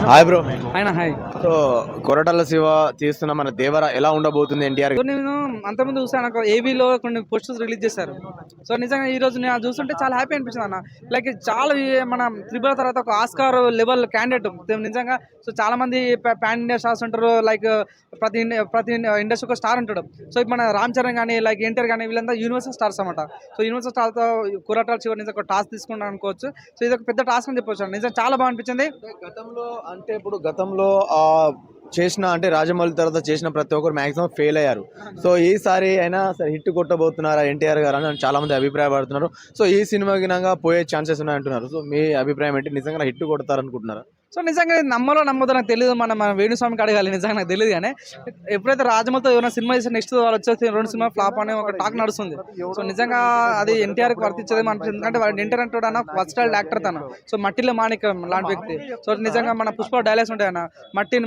Hi bro. ఆయన hi. So Koratala Shiva తీస్తున్న మన దేవర ఎలా ఉండబోతుంది ఎన్టీఆర్? సో నేను అంతకుముందు చూసాను, ఏవీలో కొన్ని పోస్టర్స్ రిలీజ్ చేశారు. సో నిజంగా ఈ రోజు నేను చూస్తుంటే చాలా హ్యాపీ అనిపించింది అన్న. లైక్ చాలా మన త్రిబుల తర్వాత ఒక ఆస్కార్ లెవెల్ క్యాండిడేట్ నిజంగా. సో చాలా మంది పాన్ ఇండియా స్టార్స్ ఉంటారు, లైక్ ప్రతి ఇండస్ట్రీ ఒక స్టార్ ఉంటాడు. సో మన రామ్ చరణ్ కానీ లైక్ ఎన్టీఆర్ కానీ వీళ్ళంతా యూనివర్సల్ స్టార్స్ అనమాట. సో యూనివర్సల్ స్టార్తో కొరటాల శివ నిజంగా ఒక టాస్క్ తీసుకుంటాను అనుకోవచ్చు. సో ఇది ఒక పెద్ద టాస్క్ అని చెప్పొచ్చు. నిజంగా చాలా బాగా అనిపించింది. గతంలో చేసిన అంటే రాజమౌళి తర్వాత చేసిన ప్రతి ఒక్కరు మాక్సిమం ఫెయిల్ అయ్యారు. సో ఈసారి అయినా సరే హిట్ కొట్టబోతున్నారా ఎన్టీఆర్ గారు అని చాలా మంది అభిప్రాయపడుతున్నారు. సో ఈ సినిమా గినంగా పోయే ఛాన్సెస్ ఉన్నాయంటున్నారు. సో మీ అభిప్రాయం ఏంటి? నిజంగా హిట్ కొడతారనుకుంటున్నారా? సో నిజంగా నమ్మదో నాకు తెలియదు. మన వేణుస్వామికి అడగాలి. నిజంగా నాకు తెలియదు. కానీ ఎప్పుడైతే రాజమౌళితో ఏమైనా సినిమా చేసి నెక్స్ట్ వాళ్ళు వచ్చేసి 2 సినిమా ఫ్లాప్ అనే ఒక టాక్ నడుస్తుంది. సో నిజంగా అది ఎన్టీఆర్కి వర్తించేది అనిపిస్తుంది. ఎందుకంటే వాడు ఎన్టీఆర్ అంటే ఫస్ట్ యాక్టర్ తను. సో మట్టిలో మాణిక్యం లాంటి వ్యక్తి. సో నిజంగా మన పుష్ప డైలాగ్స్ ఉంటాయి అన్న,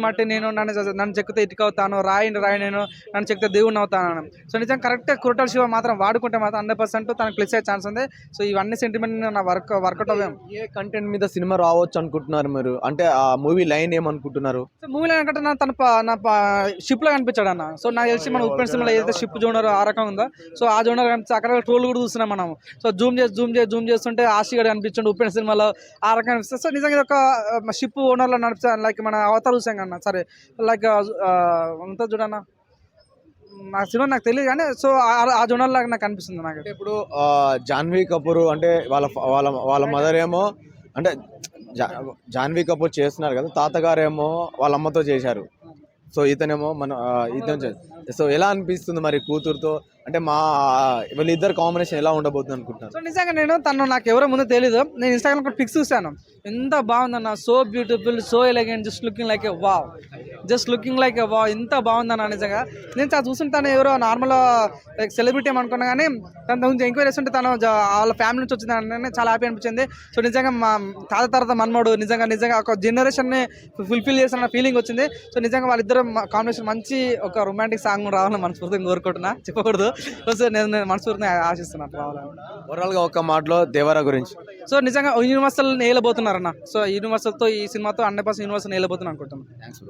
మట్టి నేను నన్ను చెక్కితే ఇటుక అవుతాను, రాయి నేను నన్ను చెక్కితే దేవుడిని అవుతాను. సో నిజంగా కరెక్ట్ కొరటాల శివ మాత్రం వాడుకుంటే మాత్రం 100% తనకు ప్లస్ అయ్యే ఛాన్స్ ఉంది. సో ఇవన్నీ సెంటిమెంట్ నా వర్కౌట్ అవ్వం. ఏ కంటెంట్ మీద సినిమా రావచ్చు అనుకుంటున్నారు మీరు? అంటే ఆ మూవీ లైన్ ఏమనుకుంటున్నారు? సో మూవీలో ఏంటంటే నా షిప్ లో కనిపించాడు అన్న. సో నాకు తెలిసి మన ఉప్పెన్ సినిమాలో ఏదైతే షిప్ జోనర్ ఆ రకం ఉందో, సో ఆ జోనర్ కనిపిస్తే అక్కడ ట్రోల్ కూడా చూస్తున్నాం మనం. సో జూమ్ చేస్తుంటే ఆశీగడ కనిపించండి ఉప్పెన్ సినిమాలో ఆ రకం కనిపిస్తుంది. సో నిజంగా ఒక షిప్ ఓనర్ లో నడిపా లైక్ మన అవతార్ చూసాం కన్నా. సరే లైక్ అంతా చూడన్న నా సినిమా నాకు తెలియదు కానీ సో ఆ జోనర్ లాగా నాకు అనిపిస్తుంది. నాకు ఇప్పుడు జాన్వీ కపూర్ అంటే వాళ్ళ వాళ్ళ వాళ్ళ మదర్ ఏమో అంటే జాన్వీ కపూర్ చేస్తున్నారు కదా, తాతగారేమో వాళ్ళ అమ్మతో చేశారు. సో ఇతనేమో సో ఎలా అనిపిస్తుంది మరి కూతురుతో? అంటే వీళ్ళిద్దరు కాంబినేషన్ ఎలా ఉండబోతుంది అనుకుంటున్నాను? సో నిజంగా నాకు ఎవరో ముందు తెలీదు. నేను ఇన్స్టాగ్రామ్ ఒక పిక్స్ చూసాను. ఎంత బాగుందన్న, so beautiful, so elegant, just looking like ఏ వావ్, ఎంత బాగుందన్న. నిజంగా నేను చాలా చూస్తుంటే తను ఎవరో నార్మల్ లైక్ సెలబ్రిటీ అనుకున్నా కానీ తన గురించి ఎంక్వైరీ చేస్తుంటే తను వాళ్ళ ఫ్యామిలీ నుంచి వచ్చిందని చాలా హ్యాపీ అనిపించింది. సో నిజంగా మా తాత తర్వాత మన్మోడు నిజంగా ఒక జనరేషన్ని ఫుల్ఫిల్ చేసిన ఫీలింగ్ వచ్చింది. సో నిజంగా వాళ్ళిద్దరు కాంబినేషన్ మంచి ఒక రొమాంటిక్ సాంగ్ రావాలని మనస్ఫూర్తిగా కోరుకుంటున్నా, చెప్పకూడదు. సో నేను మనస్ఫూర్తిగా ఆశిస్తున్నాను రావాలని. ఓవరాల్ గా ఒక మాటలో దేవరా గురించి, సో నిజంగా యూనివర్సల్ నేలబోతున్నారన్న. సో యూనివర్సల్తో ఈ సినిమాతో 100% యూనివర్సల్ నేలబోతున్నా అనుకుంటున్నాను. థ్యాంక్స్.